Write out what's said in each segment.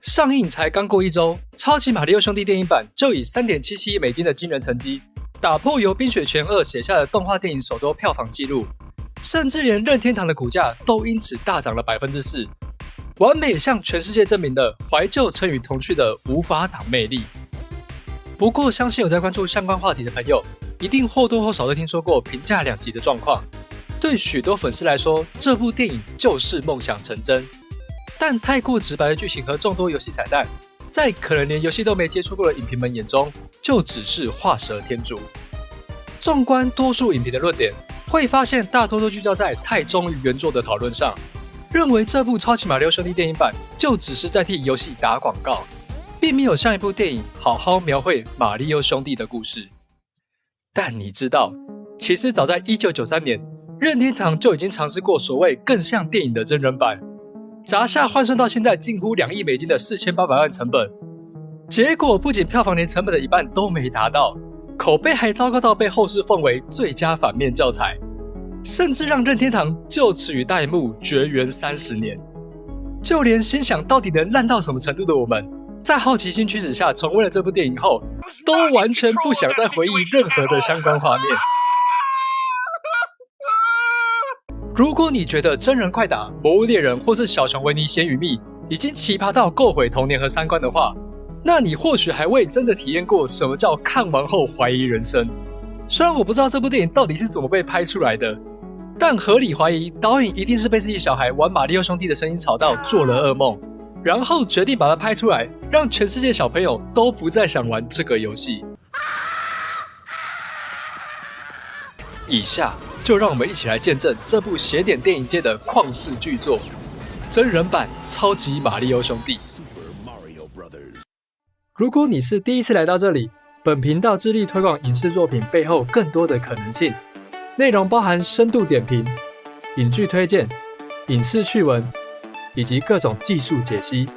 上映才刚过1周，超级马里奥兄弟电影版就以3.77亿美金的惊人成绩，打破由《冰雪奇缘2》写下的动画电影首周票房纪录，甚至连任天堂的股价都因此大涨了 4%， 完美向全世界证明了怀旧成与童趣的无法挡魅力。不过，相信有在关注相关话题的朋友，一定或多或少都听说过评价两极的状况。对许多粉丝来说，这部电影就是梦想成真。但太过直白的剧情和众多游戏彩蛋，在可能连游戏都没接触过的影评们眼中，就只是画蛇添足。纵观多数影评的论点，会发现大多都聚焦在太忠于原作的讨论上，认为这部超级马里奥兄弟电影版就只是在替游戏打广告，并没有像一部电影好好描绘马里奥兄弟的故事。但你知道，其实早在1993年，任天堂就已经尝试过所谓更像电影的真人版，砸下换算到现在近乎2亿美金的4800万成本，结果不仅票房连成本的一半都没达到，口碑还糟糕到被后世奉为最佳反面教材，甚至让任天堂就此与大荧幕绝缘30年。就连心想到底能烂到什么程度的我们，在好奇心驱使下重温了这部电影后，都完全不想再回忆任何的相关画面。如果你觉得真人快打、魔物猎人或是小熊维尼血与蜜已经奇葩到够毁童年和三观的话，那你或许还未真的体验过什么叫看完后怀疑人生。虽然我不知道这部电影到底是怎么被拍出来的，但合理怀疑导演一定是被自己小孩玩马里奥兄弟的声音吵到做了噩梦，然后决定把它拍出来，让全世界小朋友都不再想玩这个游戏。以下就让我们一起来见证这部邪典电影界的旷世巨作——真人版《超级马里奥兄弟》。如果你是第一次来到这里，本频道致力推广影视作品背后更多的可能性，内容包含深度点评、影剧推荐、影视趣闻，以及各种技术解析。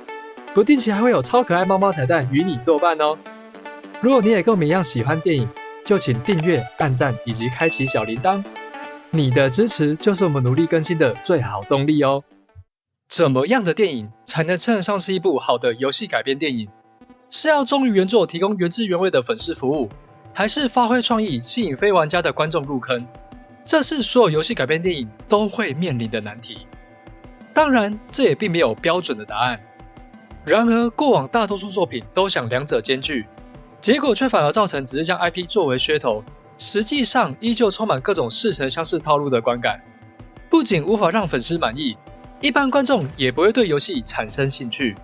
不定期还会有超可爱猫猫彩蛋与你作伴哦。如果你也跟我们一样喜欢电影，就请订阅、按赞以及开启小铃铛。你的支持就是我们努力更新的最好动力哦。怎么样的电影才能称得上是一部好的游戏改编电影？是要忠于原作，提供原汁原味的粉丝服务，还是发挥创意，吸引非玩家的观众入坑？这是所有游戏改编电影都会面临的难题。当然，这也并没有标准的答案。然而，过往大多数作品都想两者兼具，结果却反而造成只是将 IP 作为噱头，实际上依旧充满各种似曾相识套路的观感。不仅无法让粉丝满意，一般观众也不会对游戏产生兴趣。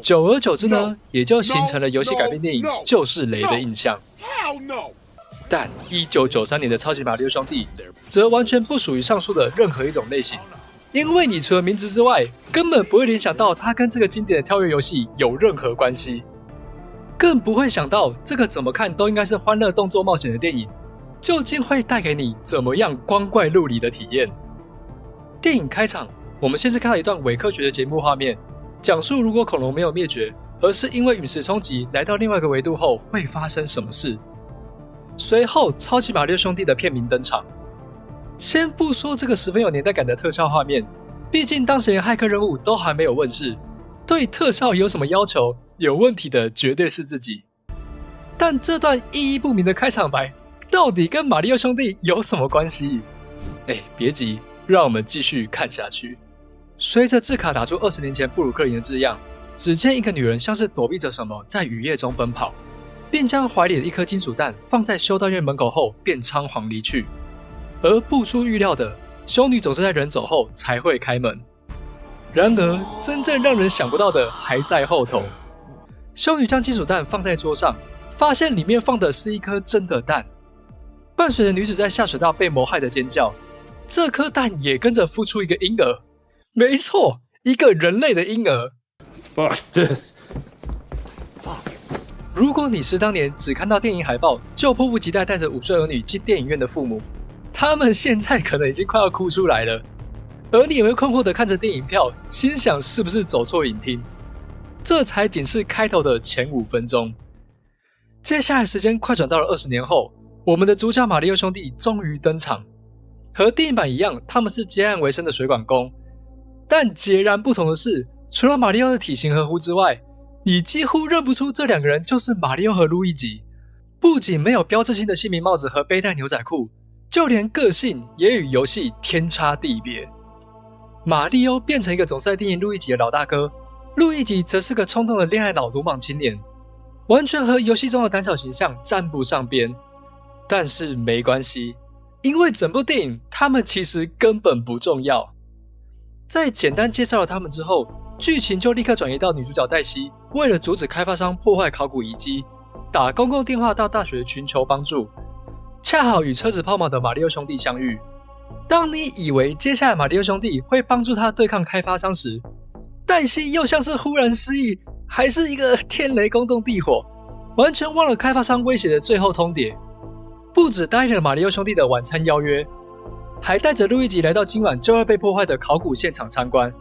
久而久之呢，也就形成了游戏改编电影就是雷的印象。但1993年的超级马里奥兄弟则完全不属于上述的任何一种类型，因为你除了名字之外，根本不会联想到它跟这个经典的跳跃游戏有任何关系，更不会想到这个怎么看都应该是欢乐动作冒险的电影，究竟会带给你怎么样光怪陆离的体验。电影开场，我们先是看到一段伪科学的节目画面，讲述如果恐龙没有灭绝，而是因为陨石冲击来到另外一个维度后会发生什么事。随后，超级马里奥兄弟的片名登场。先不说这个十分有年代感的特效画面，毕竟当时连骇客任务都还没有问世，对特效有什么要求，有问题的绝对是自己。但这段意义不明的开场白，到底跟马里奥兄弟有什么关系？别急，让我们继续看下去。随着字卡打出20年前布鲁克林的字样，只见一个女人像是躲避着什么，在雨夜中奔跑，并将怀里的一颗金属蛋放在修道院门口后便仓皇离去。而不出预料的，修女总是在人走后才会开门。然而，真正让人想不到的还在后头。修女将金属蛋放在桌上，发现里面放的是一颗真的蛋。伴随着女子在下水道被谋害的尖叫，这颗蛋也跟着孵出一个婴儿。没错，一个人类的婴儿。Fuck this. 如果你是当年只看到电影海报就迫不及待带着5岁儿女进电影院的父母，他们现在可能已经快要哭出来了。而你也会困惑地看着电影票，心想是不是走错影厅？这才仅是开头的前5分钟。接下来时间快转到了20年后，我们的主角马里奥兄弟终于登场。和电影版一样，他们是接案为生的水管工。但截然不同的是，除了马里奥的体型和胡之外，你几乎认不出这两个人就是马里奥和路易吉。不仅没有标志性的姓名帽子和背带牛仔裤，就连个性也与游戏天差地别。马里奥变成一个总是在叮咛路易吉的老大哥，路易吉则是个冲动的恋爱脑鲁莽青年，完全和游戏中的胆小形象沾不上边。但是没关系，因为整部电影他们其实根本不重要。在简单介绍了他们之后，剧情就立刻转移到女主角黛西为了阻止开发商破坏考古遗迹，打公共电话到大学寻求帮助，恰好与车子抛锚的马里奥兄弟相遇。当你以为接下来马里奥兄弟会帮助他对抗开发商时，黛西又像是忽然失忆，还是一个天雷公动地火，完全忘了开发商威胁的最后通牒。不只答应了马里奥兄弟的晚餐邀约，还带着路易吉来到今晚就要被破坏的考古现场参观。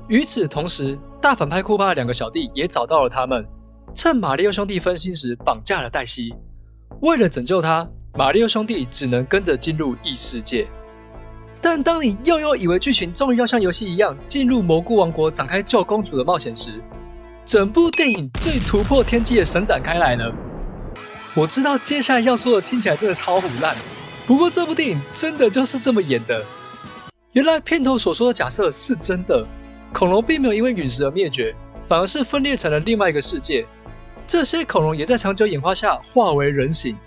与此同时，大反派库巴的两个小弟也找到了他们，趁马里奥兄弟分心时绑架了黛西。为了拯救他，马里奥兄弟只能跟着进入异世界。但当你又以为剧情终于要像游戏一样进入蘑菇王国展开救公主的冒险时，整部电影最突破天际的神展开来了。我知道接下来要说的听起来真的超唬烂，不过这部电影真的就是这么演的。原来片头所说的假设是真的，恐龙并没有因为陨石而灭绝，反而是分裂成了另外一个世界。这些恐龙也在长久演化下化为人形，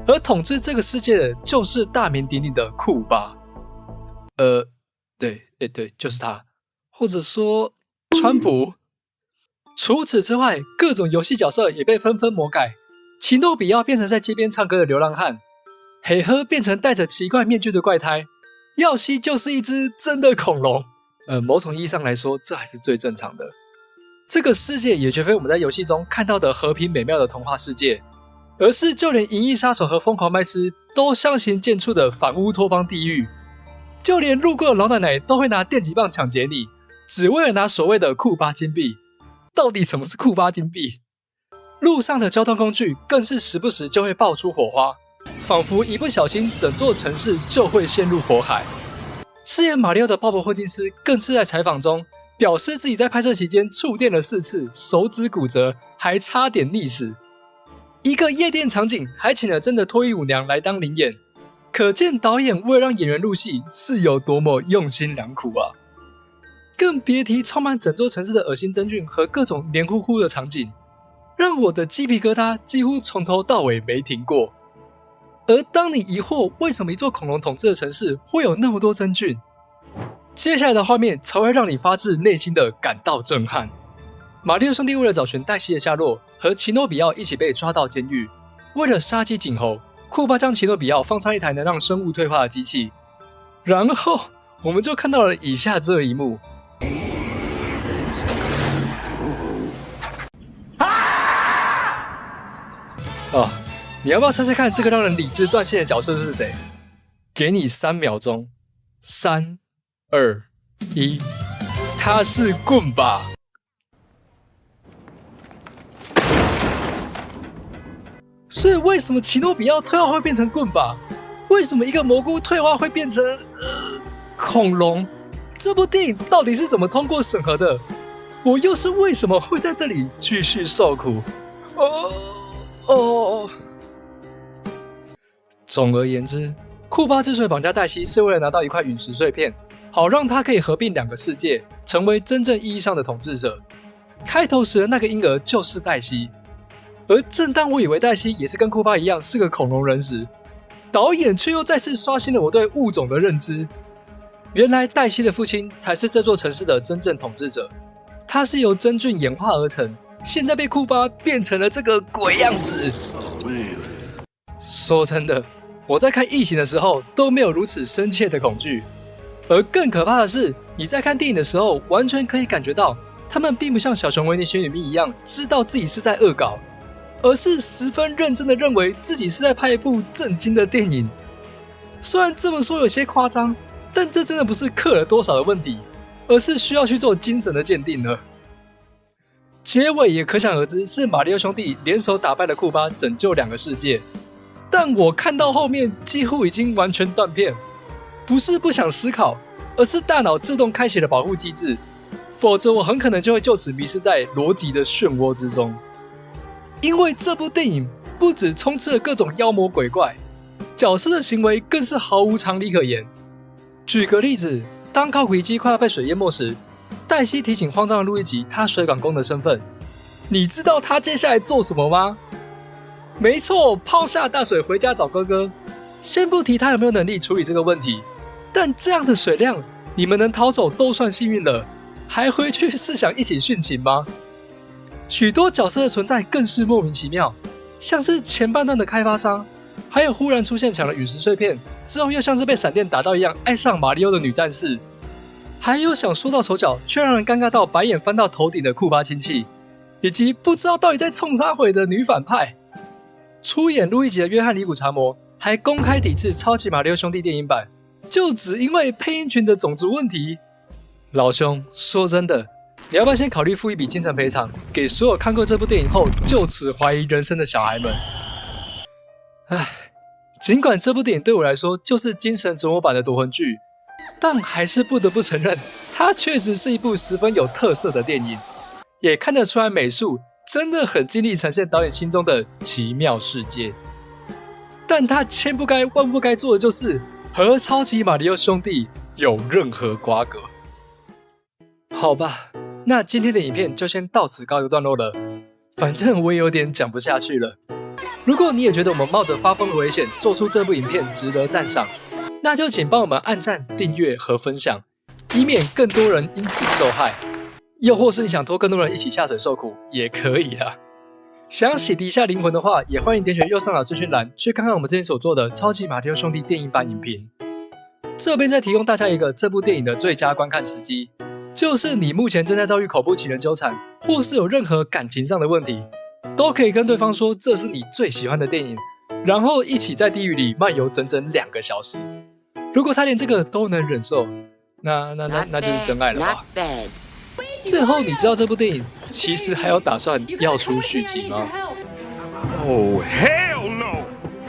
而统治这个世界的就是大名鼎鼎的库巴。对，就是他，或者说川普。除此之外，各种游戏角色也被纷纷魔改。奇诺比奥变成在街边唱歌的流浪汉，黑赫变成戴着奇怪面具的怪胎，耀西就是一只真的恐龙。某种意义上来说，这还是最正常的。这个世界也绝非我们在游戏中看到的和平美妙的童话世界，而是就连银翼杀手和疯狂麦斯都相形见绌的反乌托邦地狱。就连路过的老奶奶都会拿电击棒抢劫你，只为了拿所谓的库巴金币。到底什么是库巴金币？路上的交通工具更是时不时就会爆出火花，仿佛一不小心整座城市就会陷入火海。饰演马里奥的鲍勃·霍金斯更是在采访中表示自己在拍摄期间触电了4次，手指骨折，还差点溺死。一个夜店场景还请了真的脱衣舞娘来当灵演，可见导演为了让演员入戏是有多么用心良苦啊！更别提充满整座城市的恶心真菌和各种黏糊糊的场景，让我的鸡皮疙瘩几乎从头到尾没停过。而当你疑惑为什么一座恐龙统治的城市会有那么多真菌，接下来的画面才会让你发自内心的感到震撼。马里奥兄弟为了找寻黛西的下落，和奇诺比奥一起被抓到监狱。为了杀鸡儆猴，库巴将奇诺比奥放上一台能让生物退化的机器，然后我们就看到了以下这一幕。你要不要猜猜看这个让人理智断线的角色是谁？给你3秒钟，3、2、1，他是棍吧。所以为什么奇诺比奥退化会变成棍吧？为什么一个蘑菇退化会变成恐龙？这部电影到底是怎么通过审核的？我又是为什么会在这里继续受苦？总而言之，库巴之所以绑架黛西，是为了拿到一块陨石碎片，好让他可以合并2个世界，成为真正意义上的统治者。开头时的那个婴儿就是黛西，而正当我以为黛西也是跟库巴一样是个恐龙人时，导演却又再次刷新了我对物种的认知。原来黛西的父亲才是这座城市的真正统治者，他是由真菌演化而成，现在被库巴变成了这个鬼样子。说真的，我在看《异形》的时候都没有如此深切的恐惧，而更可怕的是，你在看电影的时候完全可以感觉到，他们并不像小熊维尼选女蜜一样知道自己是在恶搞，而是十分认真的认为自己是在拍一部正经的电影。虽然这么说有些夸张，但这真的不是氪了多少的问题，而是需要去做精神的鉴定了。结尾也可想而知，是马里奥兄弟联手打败了库巴，拯救2个世界。但我看到后面几乎已经完全断片，不是不想思考，而是大脑自动开启了保护机制，否则我很可能就会就此迷失在逻辑的漩涡之中。因为这部电影不只充斥了各种妖魔鬼怪，角色的行为更是毫无常理可言。举个例子，当靠轨机快要被水淹没时，黛西提醒慌张的路易吉他水管工的身份。你知道他接下来做什么吗？没错，抛下大水回家找哥哥。先不提他有没有能力处理这个问题，但这样的水量，你们能逃走都算幸运了，还回去是想一起殉情吗？许多角色的存在更是莫名其妙，像是前半段的开发商，还有忽然出现抢了陨石碎片之后又像是被闪电打到一样爱上马里奥的女战士，还有想说到丑角却让人尴尬到白眼翻到头顶的库巴亲戚，以及不知道到底在冲啥回的女反派。出演路易吉的约翰尼古查摩还公开抵制超级马里奥兄弟电影版，就只因为配音群的种族问题。老兄，说真的，你要不要先考虑付一笔精神赔偿给所有看过这部电影后就此怀疑人生的小孩们？唉，尽管这部电影对我来说就是精神折磨版的夺魂剧，但还是不得不承认，它确实是一部十分有特色的电影，也看得出来美术真的很尽力呈现导演心中的奇妙世界。但他千不该万不该做的就是和超级马里奥兄弟有任何瓜葛。好吧，那今天的影片就先到此告一段落了，反正我也有点讲不下去了。如果你也觉得我们冒着发疯的危险做出这部影片值得赞赏，那就请帮我们按赞、订阅和分享，以免更多人因此受害。又或是你想拖更多人一起下水受苦也可以啦。想洗涤一下灵魂的话，也欢迎点选右上角资讯栏去看看我们之前所做的超级马里奥兄弟电影版影评。这边再提供大家一个这部电影的最佳观看时机，就是你目前正在遭遇恐怖情人纠缠，或是有任何感情上的问题，都可以跟对方说这是你最喜欢的电影，然后一起在地狱里漫游整整2个小时。如果他连这个都能忍受，那就是真爱了吧。最后，你知道这部电影其实还有打算要出续集吗？Oh, hell!